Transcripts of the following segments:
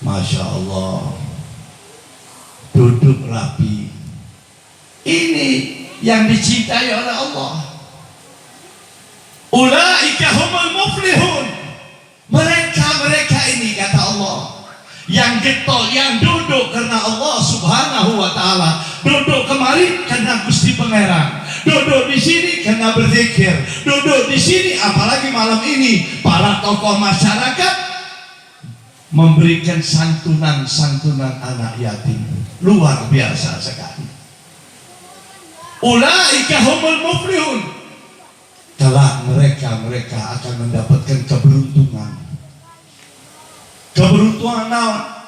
Masya Allah, duduk rapi. Ini yang dicintai oleh Allah. Ulaika humul muflihun. Mereka ini kata Allah, yang getol, yang duduk karena Allah Subhanahu wa taala. Duduk kemari karena Gusti Pangeran. Duduk di sini karena berzikir. Duduk di sini apalagi malam ini para tokoh masyarakat memberikan santunan anak yatim. Luar biasa sekali. Ulaika humul muflihun. Kelak mereka akan mendapatkan keberuntungan. Keberuntungan naon?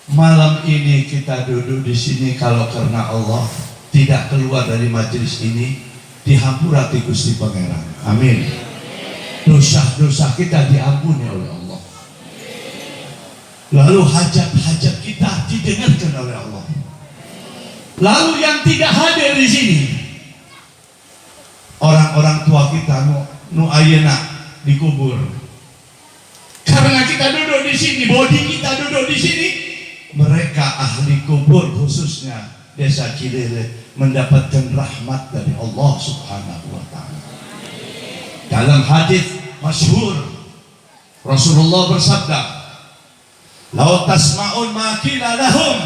Malam ini kita duduk di sini kalau karena Allah, tidak keluar dari majelis ini, dihampurati Gusti Pangeran. Amin. Dosa-dosa kita diampuni oleh Allah. Lalu hajat-hajat kita didengarkan oleh Allah. Lalu yang tidak hadir di sini, orang-orang tua kita nu ayeuna dikubur. Karena kita duduk di sini, bodi kita duduk di sini, mereka ahli kubur khususnya desa Cilele mendapatkan rahmat dari Allah Subhanahu wa taala. Dalam hadis masyhur Rasulullah bersabda, "Lau tasma'un ma qila lahum,"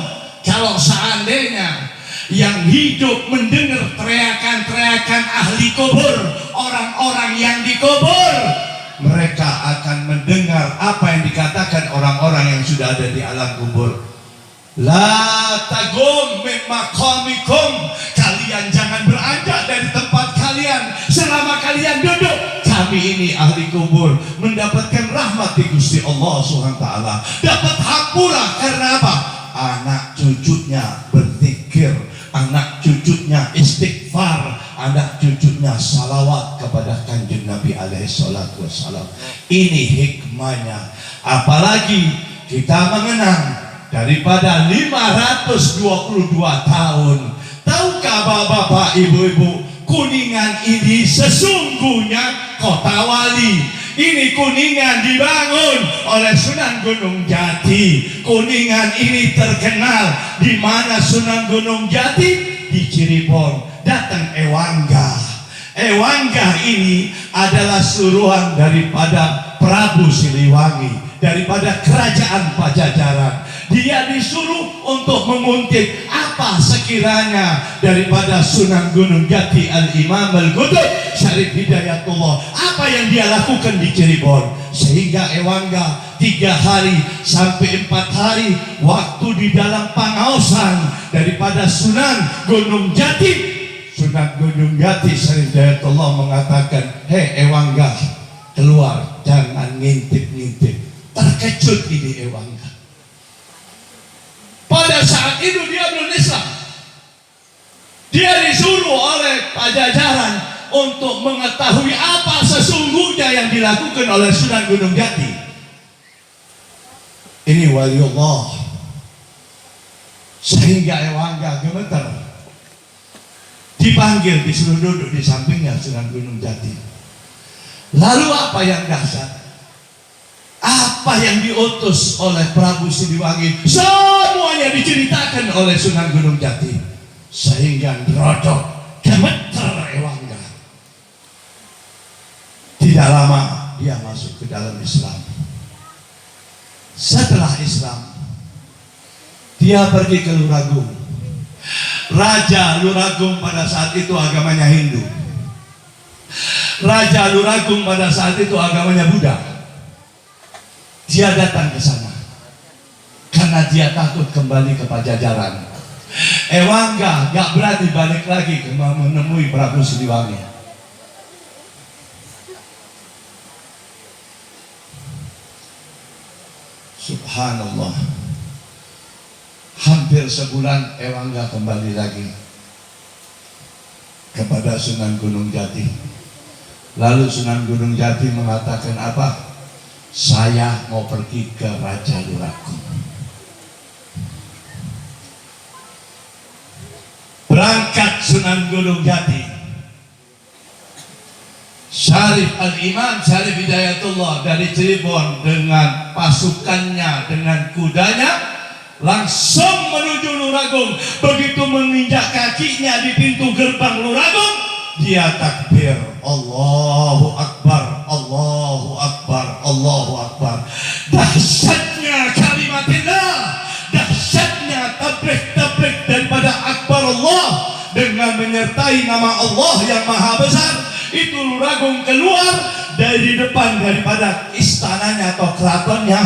kalau seandainya yang hidup mendengar teriakan-teriakan ahli kubur, orang-orang yang dikubur, mereka akan mendengar apa yang dikatakan orang-orang yang sudah ada di alam kubur. La tagum min maqamikum, kalian jangan beranjak dari tempat kalian selama kalian duduk. Kami ini ahli kubur mendapatkan rahmat di Gusti Allah Subhanahu wa taala. Dapat hampura karena apa? Anak cucunya berzikir, anak cucunya istighfar, anak cucunya salawat kepada Kanjeng Nabi alaihi salatu wassalam. Ini hikmahnya. Apalagi kita mengenang daripada 522 tahun. Tahukah bapak-bapak, ibu-ibu, Kuningan ini sesungguhnya kota wali. Ini Kuningan dibangun oleh Sunan Gunung Jati. Kuningan ini terkenal di mana Sunan Gunung Jati? Di Cirebon. Datang Ewangga. Ewangga ini adalah suruhan daripada Prabu Siliwangi, daripada kerajaan Pajajaran. Dia disuruh untuk menguntit apa sekiranya daripada Sunan Gunung Jati Al-Imam Al-Qutub Syarif Hidayatullah, apa yang dia lakukan di Cirebon. Sehingga Ewangga 3 hari sampai 4 hari waktu di dalam pengawasan daripada Sunan Gunung Jati. Sunan Gunung Jati Syarif Hidayatullah mengatakan, "Hei Ewangga, keluar, jangan ngintip-ngintip." Terkejut ini Ewangga. Pada saat itu dia belum Islam. Dia disuruh oleh Pajajaran untuk mengetahui apa sesungguhnya yang dilakukan oleh Sunan Gunung Jati. Ini waliullah. Sehingga Ewangga gemeter. Dipanggil, disuruh duduk di sampingnya Sunan Gunung Jati. Lalu apa yang dahsyat? Apa yang diutus oleh Prabu Siliwangi semuanya diceritakan oleh Sunan Gunung Jati. Sehingga rodok gemeter Ewangga. Tidak lama dia masuk ke dalam Islam. Setelah Islam, dia pergi ke Luragung. Raja Luragung pada saat itu agamanya Hindu. Raja Luragung pada saat itu agamanya Buddha. Dia datang ke sana karena dia takut kembali ke Pajajaran. Ewangga gak berani balik lagi ke menemui Prabu Siliwangi. Subhanallah. Hampir sebulan Ewangga kembali lagi kepada Sunan Gunung Jati. Lalu Sunan Gunung Jati mengatakan apa? Saya mau pergi ke Raja Luragung. Berangkat Sunan Gunung Jati. Syarif Al-Imam Syarif Hidayatullah dari Cirebon dengan pasukannya dengan kudanya langsung menuju Luragung. Begitu menginjak kakinya di pintu gerbang Luragung, dia takbir, Allahu Akbar, Allahu Akbar, Allahu Akbar. Dahsyatnya kalimatillah, dahsyatnya tabrik-tabrik daripada akbar Allah dengan menyertai nama Allah yang maha besar. Itu Luragung keluar dari depan daripada istananya atau keratonnya.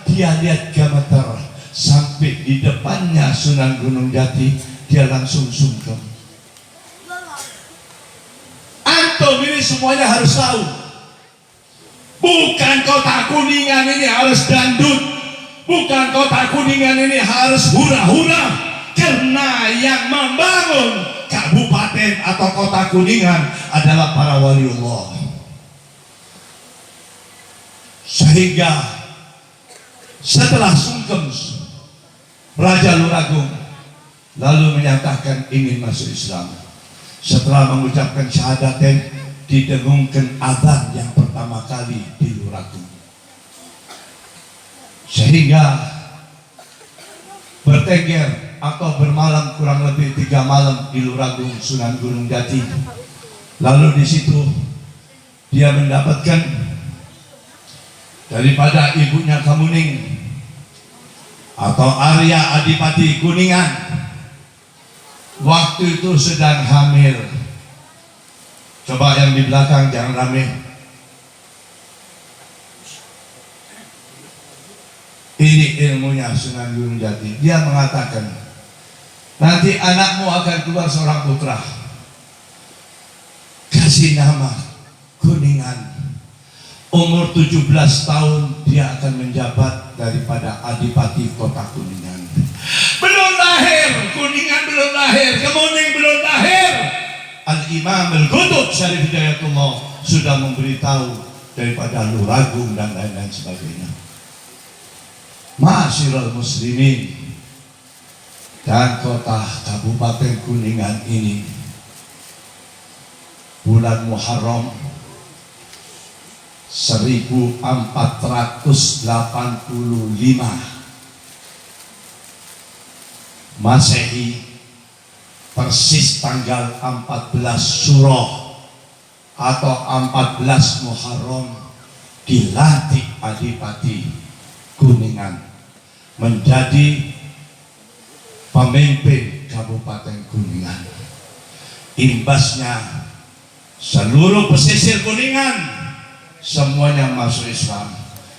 Dia lihat gemeter sampai di depannya Sunan Gunung Jati. Dia langsung sungkem. Antum ini semuanya harus tahu, bukan Kota Kuningan ini harus dandut, bukan Kota Kuningan ini harus hura-hura, karena yang membangun kabupaten atau Kota Kuningan adalah para waliullah. Sehingga setelah sungkem, Raja Luragung lalu menyatakan ingin masuk Islam. Setelah mengucapkan syahadaten, didengungkan adzan yang pertama kali di Luragung. Sehingga bertengger atau bermalam kurang lebih 3 malam di Luragung Sunan Gunung Jati. Lalu di situ dia mendapatkan daripada ibunya Kamuning atau Arya Adipati Kuningan. Waktu itu sedang hamil. Coba yang di belakang jangan rame. Ini ilmunya Sunan Gunung Jati. Dia mengatakan, nanti anakmu akan keluar seorang putra, kasih nama Kuningan. Umur 17 tahun dia akan menjabat daripada Adipati Kota Kuningan. Belum lahir, Kuningan belum lahir, Kemuning belum lahir. Al-Imam Al-Qutub Syarif Hidayatullah sudah memberitahu daripada Luragung dan lain-lain sebagainya. Ma'asyiral muslimin, dan kota Kabupaten Kuningan ini bulan Muharram 1485 Masehi, persis tanggal 14 Syuro atau 14 Muharram, dilantik Adipati Kuningan menjadi pemimpin Kabupaten Kuningan. Imbasnya seluruh pesisir Kuningan semuanya masuk Islam,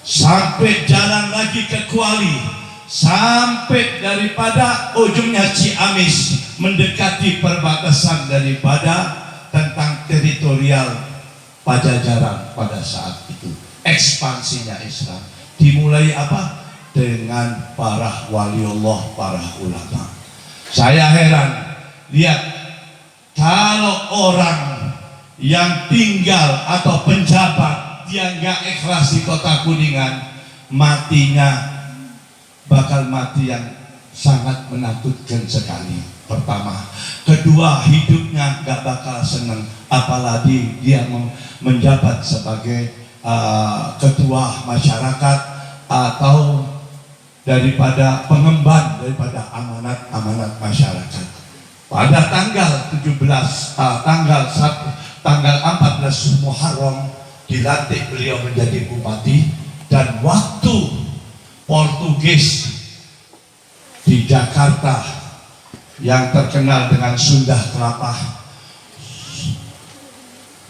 sampai jalan lagi ke Kuali, sampai daripada ujungnya Ciamis, mendekati perbatasan daripada tentang teritorial Pajajaran pada saat itu. Ekspansinya Islam dimulai apa? Dengan para waliullah, para ulama. Saya heran lihat kalau orang yang tinggal atau penjabat dia nggak ikhlas di Kota Kuningan, matinya bakal mati yang sangat menakutkan sekali. Pertama, kedua, hidupnya nggak bakal senang, apalagi dia menjabat sebagai ketua masyarakat atau daripada pengemban daripada amanat masyarakat. Pada tanggal 14 Muharram dilantik beliau menjadi bupati, dan waktu Portugis di Jakarta yang terkenal dengan Sunda Kelapa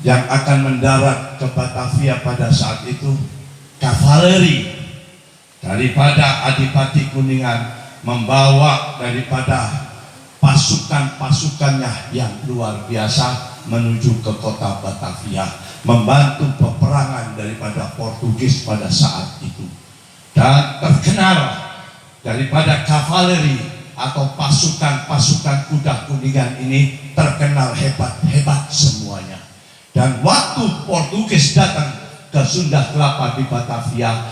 yang akan mendarat ke Batavia pada saat itu, kavaleri daripada Adipati Kuningan membawa daripada pasukan-pasukannya yang luar biasa menuju ke kota Batavia, membantu peperangan daripada Portugis pada saat itu. Dan terkenal daripada kavaleri atau pasukan-pasukan kuda Kuningan ini terkenal hebat-hebat semuanya. Dan waktu Portugis datang ke Sunda Kelapa di Batavia,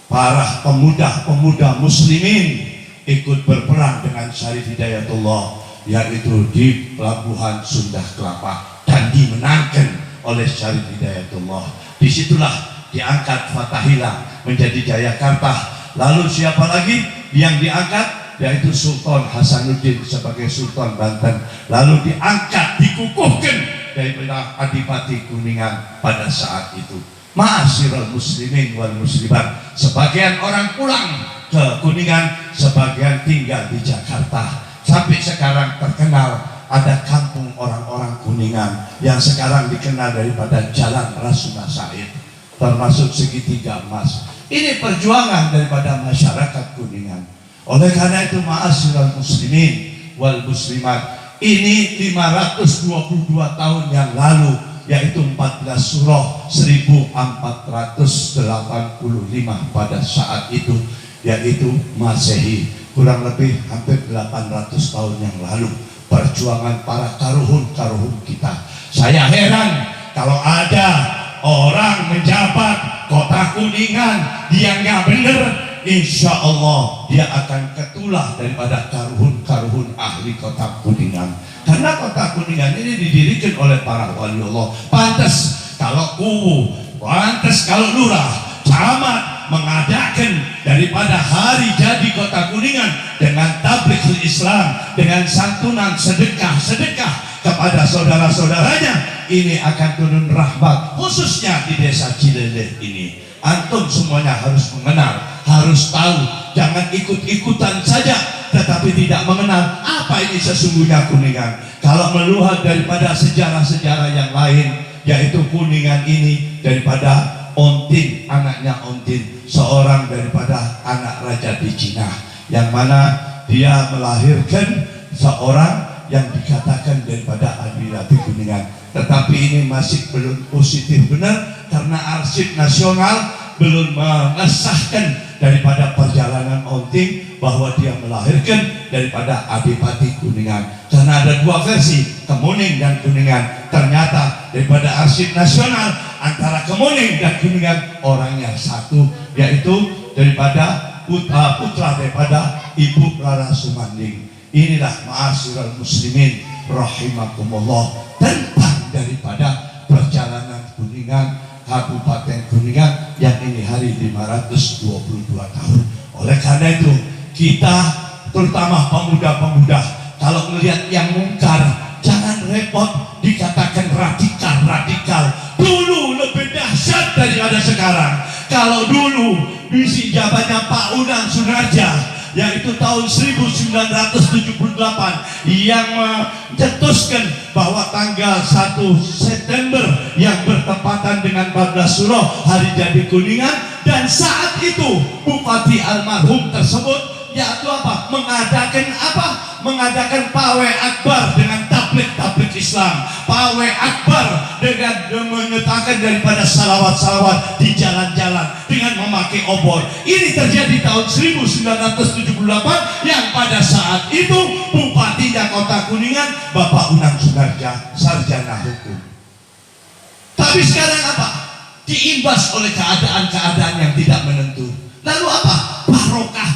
para pemuda-pemuda muslimin ikut berperang dengan Syarif Hidayatullah, yaitu di pelabuhan Sunda Kelapa, dan dimenangkan oleh Syarif Hidayatullah. Disitulah diangkat Fathahillah menjadi Jayakarta. Lalu siapa lagi yang diangkat? Yaitu Sultan Hasanuddin sebagai Sultan Banten. Lalu diangkat, dikukuhkan daripada Adipati Kuningan pada saat itu. Ma'asyiral muslimin wal muslimat, sebagian orang pulang ke Kuningan, sebagian tinggal di Jakarta. Sampai sekarang terkenal ada kampung orang-orang Kuningan yang sekarang dikenal daripada Jalan Rasuna Said, termasuk segitiga emas. Ini perjuangan daripada masyarakat Kuningan. Oleh karena itu ma'asyiral muslimin wal muslimat, ini 522 tahun yang lalu, yaitu 14 Surah 1485 pada saat itu, yaitu Masehi, kurang lebih hampir 800 tahun yang lalu. Perjuangan para karuhun-karuhun kita. Saya heran kalau ada orang menjabat kota Kuningan dia nggak bener, insya Allah dia akan ketulah daripada karuhun-karuhun ahli kota Kuningan. Karena kota Kuningan ini didirikan oleh para wali Allah. Pantas kalau kuwu, pantas kalau lurah, camat mengadakan daripada hari jadi kota Kuningan dengan tablighul Islam, dengan santunan sedekah kepada saudara-saudaranya, ini akan turun rahmat, khususnya di desa Cileleh ini. Antum semuanya harus mengenal, harus tahu, jangan ikut-ikutan saja tetapi tidak mengenal apa ini sesungguhnya Kuningan. Kalau melihat daripada sejarah-sejarah yang lain, yaitu Kuningan ini daripada Ontin, anaknya Ontin, seorang daripada anak raja di Cina, yang mana dia melahirkan seorang yang dikatakan daripada Adipati Kuningan. Tetapi ini masih belum positif benar karena arsip nasional belum mengesahkan daripada perjalanan Ontin bahwa dia melahirkan daripada Adipati Kuningan. Karena ada dua versi, Kemuning dan Kuningan. Ternyata daripada arsip nasional antara Kemuning dan Kuningan orangnya satu, yaitu daripada putra daripada Ibu Rara Sumanding. Inilah ma'asyiral muslimin rahimakumullah, tentang daripada perjalanan Kuningan, Kabupaten Kuningan yang ini hari 522 tahun. Oleh karena itu kita terutama pemuda-pemuda kalau melihat yang mungkar jangan repot dikatakan radikal. Dulu lebih dahsyat daripada sekarang. Kalau dulu misi jabatnya Pak Unang Sunarja, yaitu tahun 1978 yang mencetuskan bahwa tanggal 1 September yang bertepatan dengan 14 Surah hari jadi Kuningan, dan saat itu Bupati almarhum tersebut yaitu apa? Mengadakan pawai akbar dengan tabligh Islam, pawai akbar dengan menyatakan daripada salawat-salawat di jalan-jalan dengan memakai obor. Ini terjadi tahun 1978 yang pada saat itu bupatinya kota Kuningan Bapak Unang Sunarja, sarjana hukum. Tapi sekarang apa? Diimbas oleh keadaan-keadaan yang tidak menentu. Lalu apa?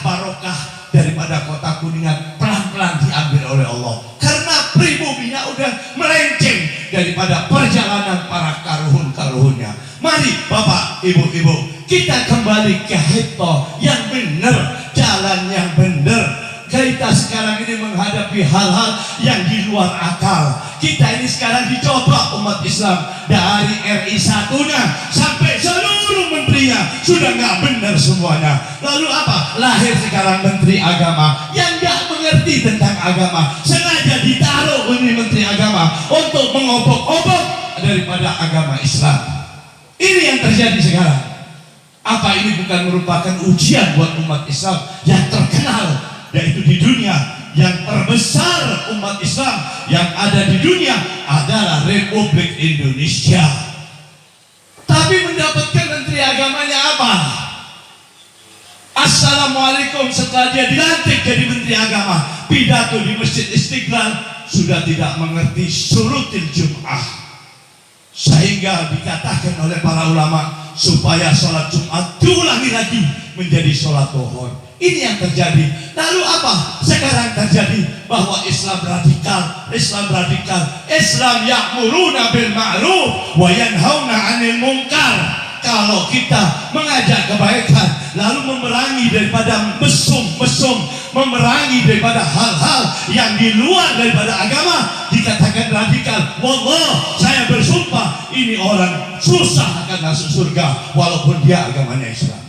Barokah daripada kota Kuningan pelan-pelan diambil oleh Allah karena pribuminya udah melenceng daripada perjalanan para karuhun-karuhunnya. Mari Bapak, Ibu-ibu, kita kembali ke hito yang benar, jalan yang benar. Kita sekarang ini menghadapi hal-hal yang di luar akal. Kita ini sekarang dicoba umat Islam dari RI 1-nya sampai seluruh menterinya sudah nggak benar semuanya. Lalu apa? Lahir sekarang menteri agama yang nggak mengerti tentang agama, sengaja ditaruh ini menteri agama untuk mengobok-obok daripada agama Islam. Ini yang terjadi sekarang. Apa ini bukan merupakan ujian buat umat Islam yang terkenal, yaitu di dunia yang terbesar umat Islam yang ada di dunia adalah Republik Indonesia. Tapi mendapatkan menteri agamanya apa? Assalamualaikum setelah dia dilantik jadi menteri agama, pidato di Masjid Istiqlal sudah tidak mengerti syurutil Jum'ah, sehingga dikatakan oleh para ulama supaya sholat Jumat diulangi lagi menjadi sholat duhur. Ini yang terjadi. Lalu apa? Sekarang terjadi bahwa Islam radikal, Islam ya'muruna bil ma'ruf wa yanhauna 'anil munkar. kalau kita mengajak kebaikan lalu memerangi daripada mesum-mesum, memerangi daripada hal-hal yang di luar daripada agama, dikatakan radikal, wallah saya bersumpah ini orang susah akan masuk surga walaupun dia agamanya Islam.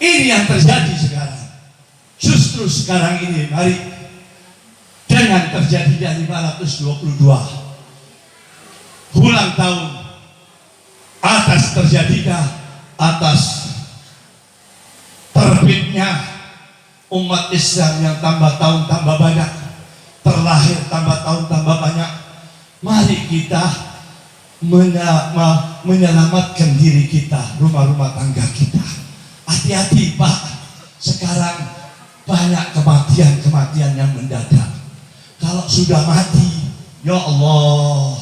Ini yang terjadi sekarang. Justru sekarang ini, mari dengan terjadinya 522 ulang tahun atas terjadinya, atas terbitnya umat Islam yang tambah tahun tambah banyak, terlahir tambah tahun tambah banyak, mari kita menyelamatkan diri kita, rumah-rumah tangga kita. Hati-hati Pak, sekarang banyak kematian yang mendadak. Kalau sudah mati, ya Allah,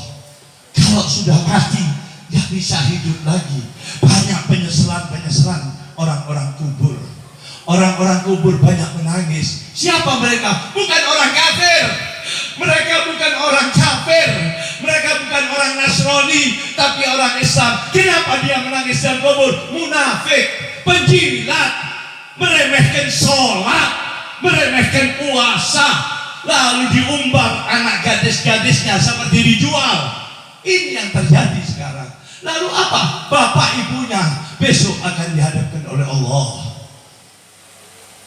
kalau sudah mati nggak bisa hidup lagi. Banyak penyesalan orang-orang kubur. Orang-orang kubur banyak menangis. Siapa mereka? Bukan orang kafir. Mereka bukan orang kafir. Mereka bukan orang Nasrani, tapi orang Islam. Kenapa dia menangis dan kubur? Munafik, penjilat, meremehkan sholat, meremehkan puasa, lalu diumbar anak gadis-gadisnya seperti dijual. Ini yang terjadi sekarang. Lalu apa? Bapak ibunya besok akan dihadapkan oleh Allah.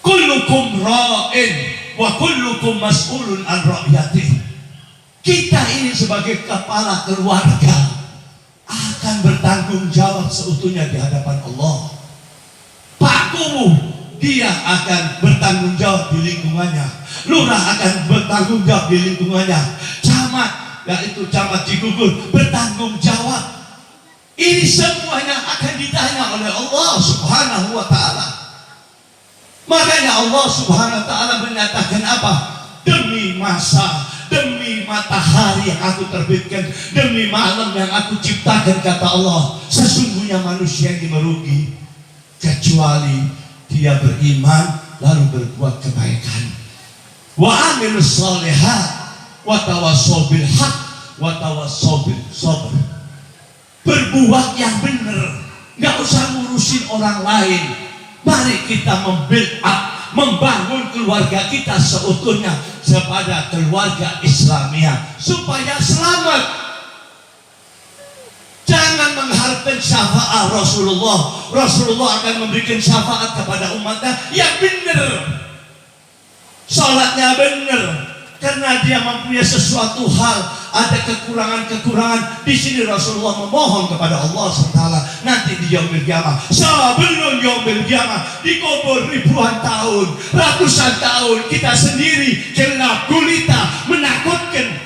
Kullukum ra'in wa kullukum mas'ulun an ra'yatih. Kita ini sebagai kepala keluarga akan bertanggung jawab seutuhnya di hadapan Allah. Pakmu, dia akan bertanggung jawab di lingkungannya. Lurah akan bertanggung jawab di lingkungannya. Camat, yaitu camat Cigugur, bertanggung jawab. Ini semuanya akan ditanya oleh Allah Subhanahu wa ta'ala. Makanya Allah Subhanahu wa ta'ala menyatakan apa? Demi masa, demi matahari yang aku terbitkan, demi malam yang aku ciptakan, kata Allah, sesungguhnya manusia yang merugi kecuali dia beriman lalu berbuat kebaikan. Wa amilus sholihat wa tawassaw bil haq wa tawassaw bil sabr. Berbuat yang benar, nggak usah ngurusin orang lain. Mari kita membuild up, membangun keluarga kita seutuhnya kepada keluarga Islamiyah supaya selamat. Jangan mengharapkan syafaat Rasulullah. Rasulullah akan memberikan syafaat kepada umatnya yang benar, salatnya benar, karena dia mempunyai sesuatu hal, ada kekurangan-kekurangan. Di sini Rasulullah memohon kepada Allah SWT. Nanti di yaumil qiyamah, sebelum yaumil qiyamah, dikubur ribuan tahun, ratusan tahun, kita sendiri gelap gulita, menakutkan.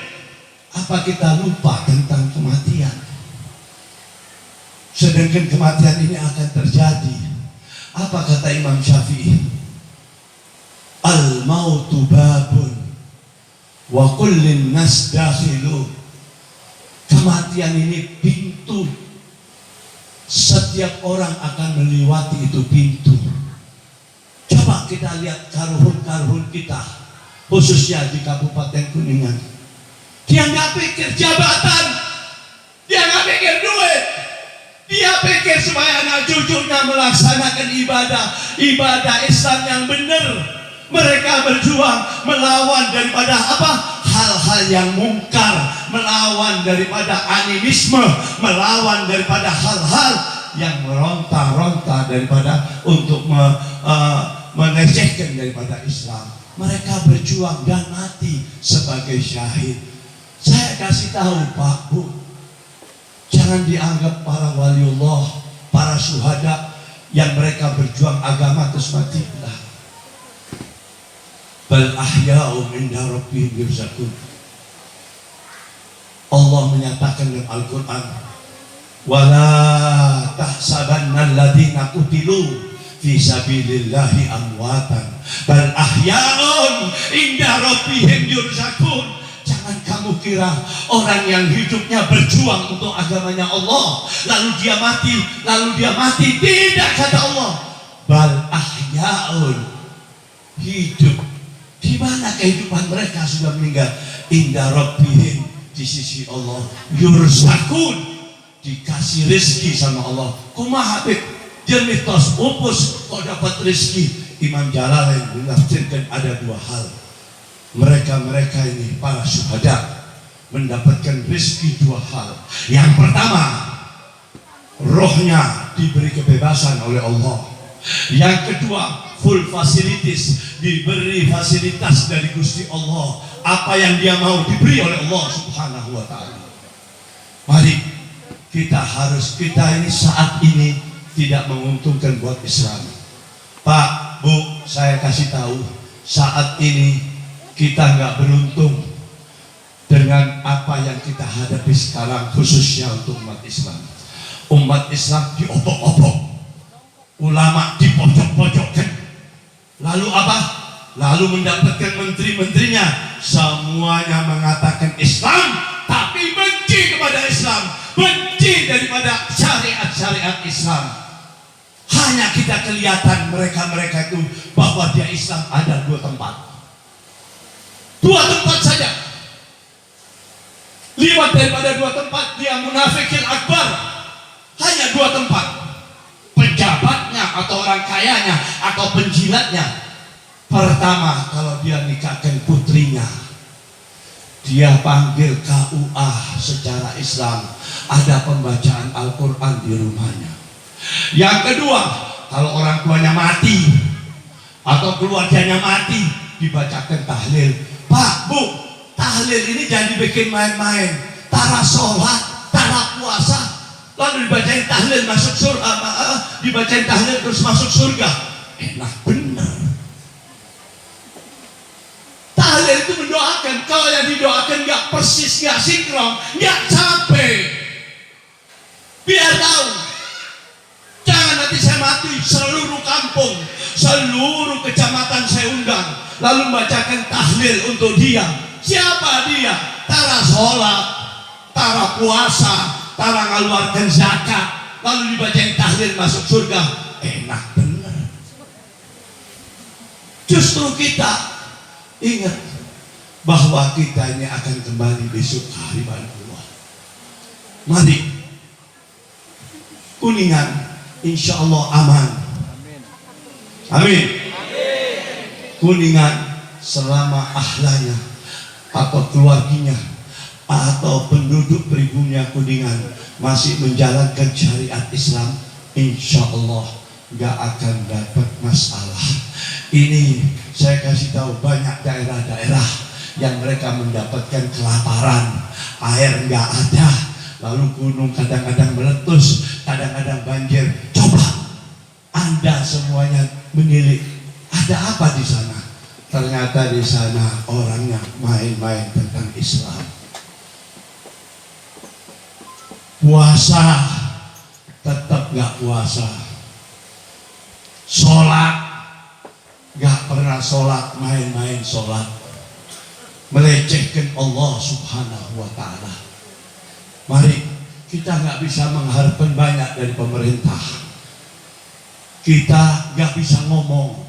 Apa kita lupa tentang kematian? Sedangkan kematian ini akan terjadi. Apa kata Imam Syafi'i? Al-mautu babun wa kullin nas dakhilu. Kematian ini pintu, setiap orang akan melewati itu pintu. Coba kita lihat karuhun-karuhun kita, khususnya di Kabupaten Kuningan. Dia nggak pikir jabatan, dia nggak pikir duit, dia pikir supaya anak cucunya melaksanakan ibadah Islam yang benar. Mereka berjuang melawan daripada apa? Hal-hal yang mungkar, melawan daripada animisme, melawan daripada hal-hal yang meronta-ronta daripada untuk menecehkan daripada Islam. Mereka berjuang dan mati sebagai syahid. Saya kasih tahu Pak Bu, jangan dianggap para waliullah, para syuhada yang mereka berjuang agama terus mati. Bal ahya'u inda rabbihim yurzaqun. Allah menyatakan dalam Al-Quran, wala tahsabanna alladziina qutilu fi sabilillahi amwatan bal ahya'un inda rabbihim yurzaqun. Jangan kamu kira orang yang hidupnya berjuang untuk agamanya Allah lalu dia mati, tidak, kata Allah. Bal ahya'un, hidup. Di mana kehidupan mereka sudah meninggal? Inda rabbihim, di sisi Allah. Yurzakun, dikasih rezeki sama Allah. Kumaha Habib jernih tos upus kok dapat rezeki. Imam Jalalain menafsirkan ada dua hal. Mereka ini para syuhada mendapatkan rezeki dua hal. Yang pertama, rohnya diberi kebebasan oleh Allah. Yang kedua, full facilities, diberi fasilitas dari Gusti Allah. Apa yang dia mau diberi oleh Allah Subhanahu wa ta'ala. Mari kita ini saat ini tidak menguntungkan buat Islam. Pak, Bu, saya kasih tahu, saat ini kita nggak beruntung dengan apa yang kita hadapi sekarang, khususnya untuk umat Islam. Umat Islam diobok-obok, ulama dipojok-pojokkan. Lalu apa? Lalu mendapatkan menteri-menterinya, semuanya mengatakan Islam, tapi benci kepada Islam, benci daripada syariat-syariat Islam. Hanya kita kelihatan mereka itu bahwa dia Islam ada dua tempat saja. Liwat daripada dua tempat dia munafikin akbar. Hanya dua tempat, pejabatnya atau orang kayanya atau penjilatnya. Pertama, kalau dia nikahkan putrinya, dia panggil KUA secara Islam, ada pembacaan Al-Quran di rumahnya. Yang kedua, kalau orang tuanya mati atau keluarganya mati, dibacakan tahlil. Pak, Bu, tahlil ini jangan dibikin main-main. Tara sholat, tara puasa, lalu dibacain tahlil masuk surga, dibacain tahlil terus masuk surga. Enak benar. Tahlil itu mendoakan. Kalau yang didoakan nggak persis, nggak sinkron, nggak capek. Biar tahu. Jangan nanti saya mati, seluruh kampung, seluruh kecamatan saya undang, lalu membacakan tahlil untuk dia. Siapa dia? Tara sholat, tara puasa, tara ngaluarkan zakat, lalu dibacain tahlil masuk surga. Enak benar. Justru kita ingat bahwa kita ini akan kembali besok hari Allah. Mari Kuningan insya Allah aman. Amin. Kuningan selama ahlanya atau keluarganya atau penduduk pribumi Kuningan masih menjalankan syariat Islam, insya Allah gak akan dapat masalah. Ini saya kasih tahu, banyak daerah-daerah yang mereka mendapatkan kelaparan, air gak ada, lalu gunung kadang-kadang meletus, kadang-kadang banjir. Coba Anda semuanya menilik, ada apa di sana? Ternyata di sana orangnya main-main tentang Islam. Puasa tetap gak puasa, sholat gak pernah sholat, main-main sholat, melecehkan Allah Subhanahu wa ta'ala. Mari, kita nggak bisa mengharapkan banyak dari pemerintah. Kita nggak bisa ngomong.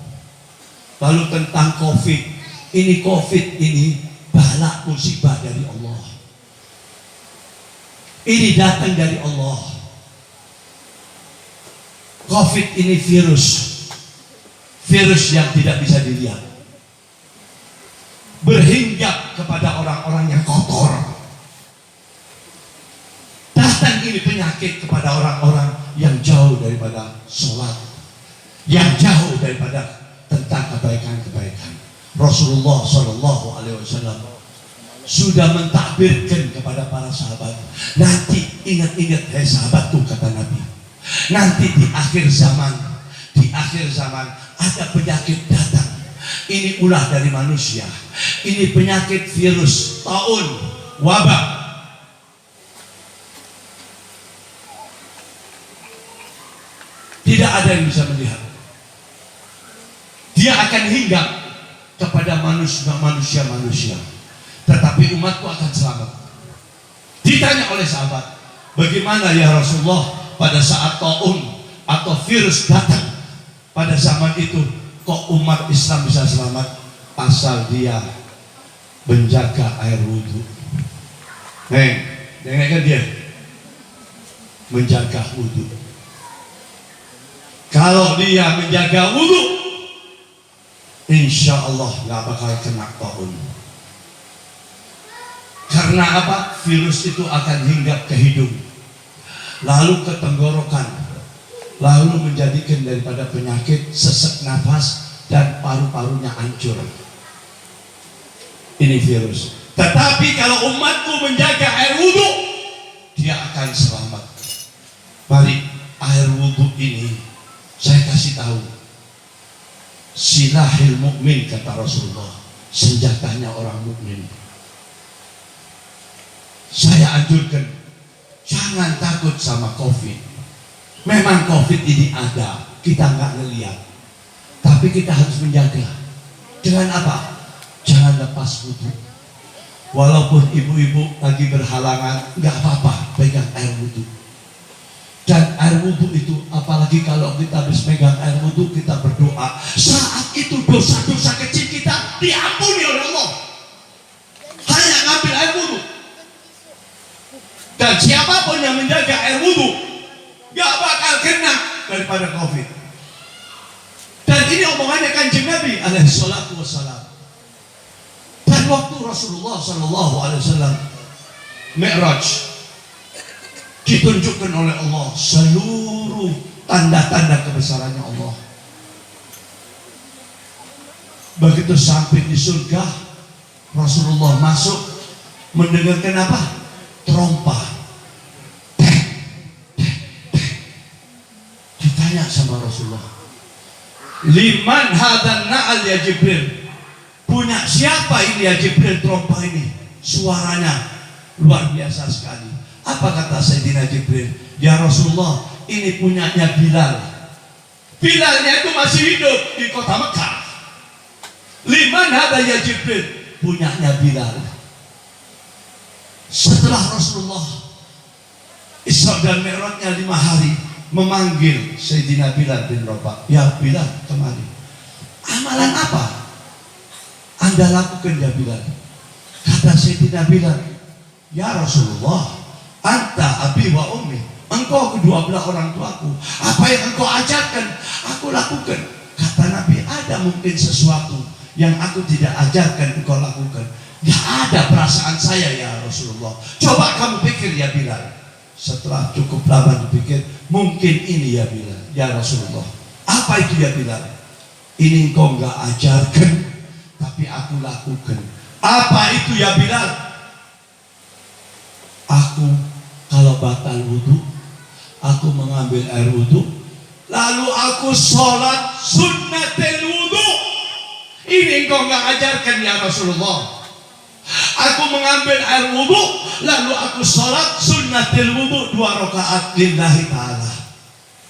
Lalu tentang COVID ini bala musibah dari Allah. Ini datang dari Allah. COVID ini virus yang tidak bisa dilihat, berhinggap kepada orang-orang yang kotor. Datang ini penyakit kepada orang-orang yang jauh daripada sholat, yang jauh daripada tentang kebaikan-kebaikan. Rasulullah SAW sudah mentakbirkan kepada para sahabat, nanti ingat-ingat hai sahabatku, kata Nabi, nanti di akhir zaman ada penyakit datang. Ini ulah dari manusia, ini penyakit virus, taun, wabah. Tidak ada yang bisa melihat. Dia akan hinggap kepada manusia-manusia. Tetapi umatku akan selamat. Ditanya oleh sahabat, bagaimana ya Rasulullah pada saat taun atau virus datang pada zaman itu, kok umat Islam bisa selamat? Asal dia menjaga air wudhu. Dengarkan dia. menjaga wudhu. Kalau dia menjaga wudhu, insya Allah nggak bakal kena taun. Karena apa? Virus itu akan hinggap ke hidung, lalu ke tenggorokan, lalu menjadikan daripada penyakit sesak nafas dan paru-parunya hancur. Ini virus. Tetapi kalau umatku menjaga air wudhu, dia akan selamat. Mari, air wudhu ini saya kasih tahu, silahil mukmin kata Rasulullah, senjatanya orang mukmin. Saya anjurkan, jangan takut sama COVID. Memang COVID ini ada, kita nggak ngeliat, tapi kita harus menjaga. Dengan apa? Jangan lepas wudhu. Walaupun ibu-ibu lagi berhalangan, nggak apa-apa, pegang air wudhu. Dan air wudhu itu, apalagi kalau kita habis pegang air wudhu, kita berdoa. Saat itu dosa-dosa kecil kita diampuni oleh Allah. Hanya ngambil air wudhu. Dan siapapun yang menjaga air wudhu, gak bakal kena daripada COVID. Dan ini omongannya Kanjeng Nabi alaihi salatu wassalam. Dan waktu Rasulullah sallallahu alaihi wasallam Mi'raj, ditunjukkan oleh Allah seluruh tanda-tanda kebesarannya Allah. Begitu sampai di surga, Rasulullah masuk, mendengarkan apa? Trompa. Ditanya sama Rasulullah, liman hadan na'al ya Jibril, punya siapa ini ya Jibril trompa ini? Suaranya luar biasa sekali. Apa kata Sayyidina Jibril? Ya Rasulullah, ini punyanya Bilal. Bilalnya itu masih hidup di kota Mekah. Liman hadan ya Jibril, punyanya Bilal. Setelah Rasulullah Isra dan Mi'rajnya 5 hari, memanggil Sayyidina Bilal bin Rabah. Ya Bilal, kemari. Amalan apa Anda lakukan ya Bilal? Kata Sayyidina Bilal, ya Rasulullah, anta abi wa ummi, engkau kedua belah orang tuaku. Apa yang engkau ajarkan, aku lakukan. Kata Nabi, ada mungkin sesuatu yang aku tidak ajarkan engkau lakukan? Gak ada perasaan saya ya Rasulullah. Coba kamu pikir ya Bilal. Setelah cukup lama dipikir, mungkin ini ya Bilal, ya Rasulullah. Apa itu ya Bilal? Ini engkau gak ajarkan, tapi aku lakukan. Apa itu ya Bilal? Aku kalau batal wudhu, aku mengambil air wudhu, lalu aku sholat sunnatul wudhu. Ini engkau gak ajarkan ya Rasulullah. Aku mengambil air wudhu, lalu aku sholat sunnatul wudhu 2 rakaat lillahi ta'ala.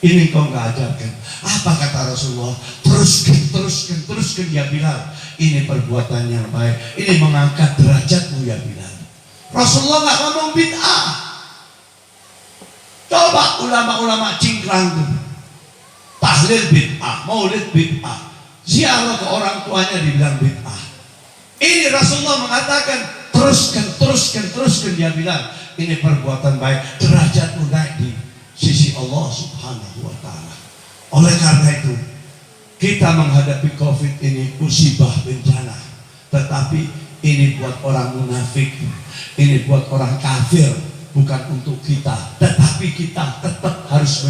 Ini kau gak ajarkan. Apa kata Rasulullah? Teruskan ya Bilal. Ini perbuatan yang baik. Ini mengangkat derajatmu ya Bilal. Rasulullah gak ngomong bid'ah. Coba ulama-ulama cingkrang tuh, tahlil bid'ah, maulid bid'ah, ziarah ke orang tuanya dibilang bid'ah. Ini Rasulullah mengatakan teruskan ya Bilal. Ini perbuatan baik, derajatmu naik di sisi Allah Subhanahu wa ta'ala. Oleh karena itu, kita menghadapi COVID ini musibah bencana, tetapi ini buat orang munafik, ini buat orang kafir, bukan untuk kita. Tetapi kita tetap harus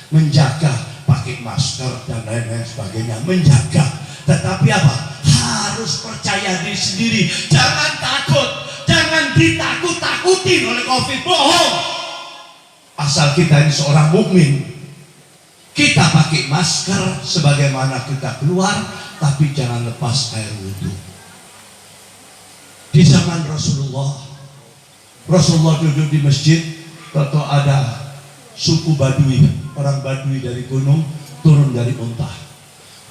menjaga pakai masker dan lain-lain sebagainya, menjaga. Tetapi apa? Harus percaya diri sendiri. Jangan takut, jangan ditakut-takutin oleh COVID. Bohong. Asal kita ini seorang mukmin, kita pakai masker sebagaimana kita keluar, tapi jangan lepas air wudhu. Di zaman Rasulullah duduk di masjid, tahu ada suku Badui, orang Badui dari gunung turun dari unta.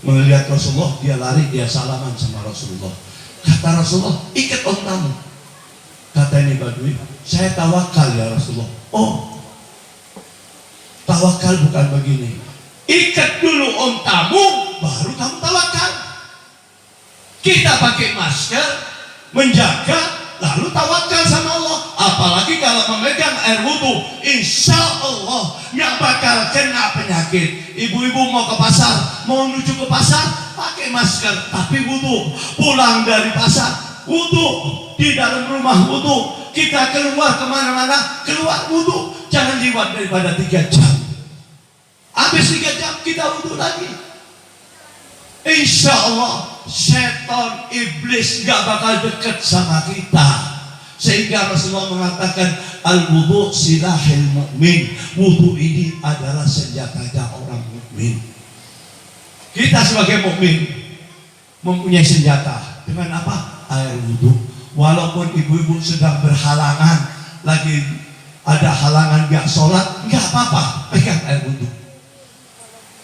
Melihat Rasulullah, dia lari, dia salaman sama Rasulullah. Kata Rasulullah, ikat ontamu. Kata ini Badui, saya tawakal ya Rasulullah. Oh, tawakal bukan begini. Ikat dulu ontamu, baru kamu tawakal. Kita pakai masker, menjaga, lalu tawakal sama Allah. apalagi kalau memegang air wudhu, insya Allah nggak bakal kena penyakit. Ibu-ibu mau ke pasar, mau menuju ke pasar pakai masker tapi wudhu, pulang dari pasar wudhu, di dalam rumah wudhu, kita keluar kemana-mana keluar wudhu, jangan lewat daripada 3 jam. Habis 3 jam kita wudhu lagi. Insya Allah setan iblis gak bakal dekat sama kita. Sehingga Rasulullah mengatakan al-wudu silahil mu'min. Wudu ini adalah senjatanya orang mukmin. Kita sebagai mukmin mempunyai senjata dengan apa? Air wudu. Walaupun ibu-ibu sedang berhalangan, lagi ada halangan gak sholat, gak apa-apa, pegang air wudu.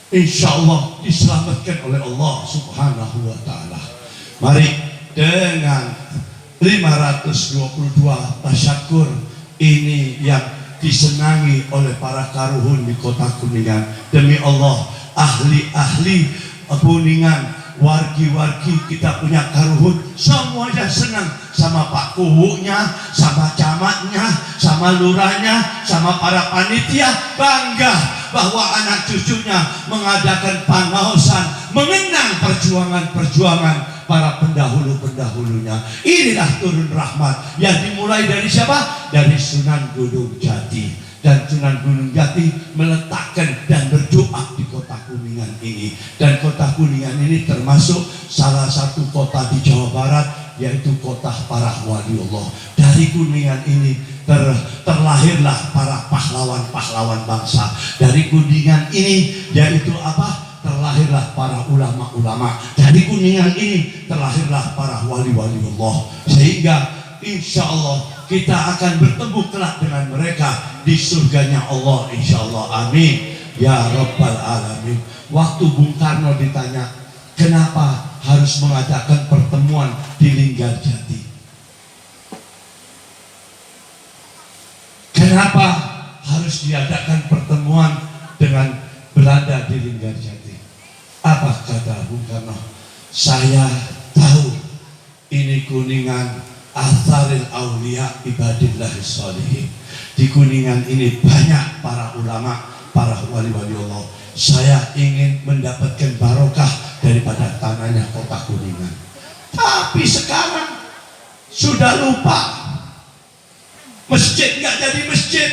Insya Allah diselamatkan oleh Allah Subhanahu wa ta'ala. Mari dengan 522 tasyakur ini yang disenangi oleh para karuhun di kota Kuningan. Demi Allah, ahli-ahli Kuningan, wargi-wargi kita punya karuhun, semuanya senang sama Pak Kuhunya, sama camatnya, sama lurahnya, sama para panitia, bangga bahwa anak cucunya mengadakan panausan mengenang perjuangan-perjuangan para pendahulu-pendahulunya. Inilah turun rahmat yang dimulai dari siapa? Dari Sunan Gunung Jati. Dan Sunan Gunung Jati meletakkan dan berdoa di kota Kuningan ini. Dan kota Kuningan ini termasuk salah satu kota di Jawa Barat, yaitu kota para wali Allah. Dari Kuningan ini terlahirlah para pahlawan-pahlawan bangsa. Dari Kuningan ini yaitu apa? Terlahirlah para ulama-ulama. Dari Kuningan ini terlahirlah para wali-wali Allah. Sehingga insya Allah kita akan bertemu kelak dengan mereka di surganya Allah, insya Allah. Amin ya Rabbal Alamin. Waktu Bung Karno ditanya kenapa harus mengadakan pertemuan di Linggarjati, kenapa harus diadakan pertemuan dengan Belanda di Linggarjati, apa kata Bung Karno? Saya tahu ini Kuningan Atharil Aulia Ibadillahi Sholihin. Di Kuningan ini banyak para ulama, para wali-wali Allah. Saya ingin mendapatkan barokah daripada tanahnya kota Kuningan. Tapi sekarang sudah lupa. Masjid nggak jadi masjid.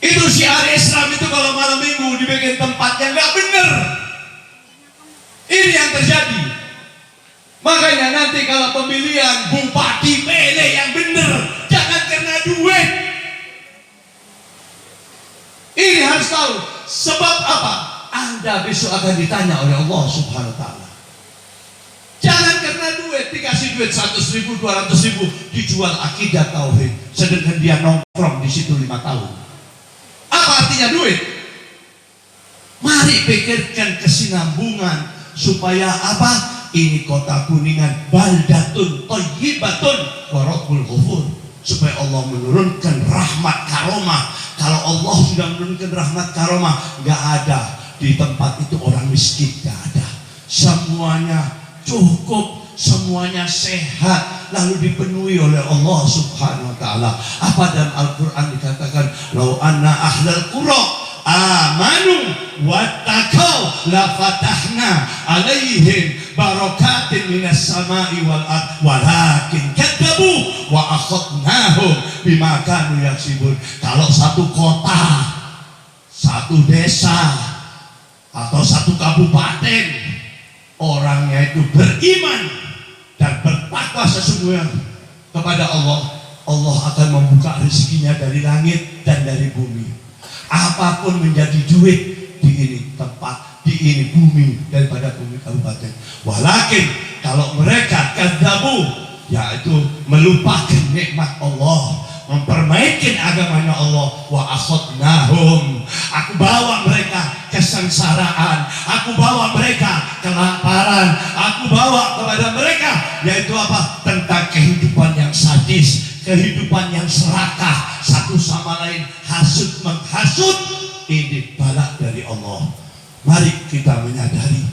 Itu syiar Islam itu kalau malam minggu dibikin tempatnya nggak bener. Ini yang terjadi. Makanya nanti kalau pemilihan bupati pilih yang benar, jangan karena duit. Ini harus tahu sebab apa? Anda besok akan ditanya oleh Allah Subhanahu wa ta'ala. Jangan karena duit, dikasih duit 100.000, 200.000, dijual akidah tauhid, sedangkan dia nongkrong di situ 5 tahun. Apa artinya duit? Mari pikirkan kesinambungan supaya apa? Ini kota Kuningan baldatun thayyibatun wa rabbul ghafur, supaya Allah menurunkan rahmat karomah. Kalau Allah sudah menurunkan rahmat karomah, nggak ada di tempat itu orang miskin, nggak ada. Semuanya cukup, semuanya sehat, lalu dipenuhi oleh Allah Subhanahu wa ta'ala. Apa dalam Al-Quran dikatakan, lau anna ahlal qura amanu wattaqau la fatahna alaihim barakatin minas samai wal ard walakin kadzabu wa akhadnahum bima kanu yaksibun. Kalau satu kota, satu desa, atau satu kabupaten orangnya itu beriman dan bertakwa sesungguhnya kepada Allah, Allah akan membuka rezekinya dari langit dan dari bumi. Apapun menjadi duit di ini tempat, di ini bumi, daripada bumi kabupaten. Walakin kalau mereka kadzabu, yaitu melupakan nikmat Allah, mempermainkan agamanya Allah, wa akhadnahum, aku bawa mereka kesengsaraan, aku bawa mereka kelaparan, aku bawa kepada mereka yaitu apa? Tentang kehidupan yang sadis, kehidupan yang serakah, satu sama lain hasud menghasut. Ini balak dari Allah. Mari kita menyadari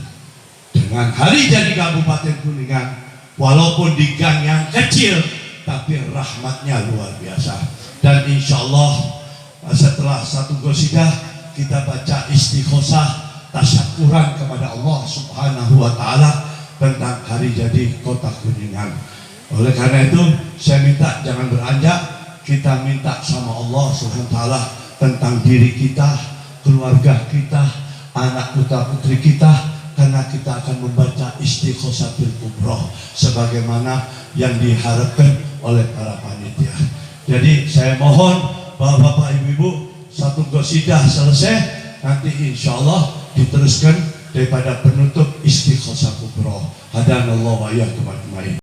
dengan hari jadi Kabupaten Kuningan, walaupun di gang yang kecil tapi rahmatnya luar biasa. Dan insya Allah setelah satu qasidah kita baca istighosah tasyakuran kepada Allah Subhanahu wa Ta'ala tentang hari jadi Kota Kuningan. Oleh karena itu saya minta jangan beranjak, kita minta sama Allah Subhanahu wa Ta'ala tentang diri kita, keluarga kita, anak putra putri kita, karena kita akan membaca istighosatul kubra sebagaimana yang diharapkan oleh para panitia. Jadi saya mohon bapak-bapak ibu-ibu, satu qasidah selesai, nanti insya Allah diteruskan daripada penutup istighosah kubra. Hadanallahu wa iyyakum ajmain.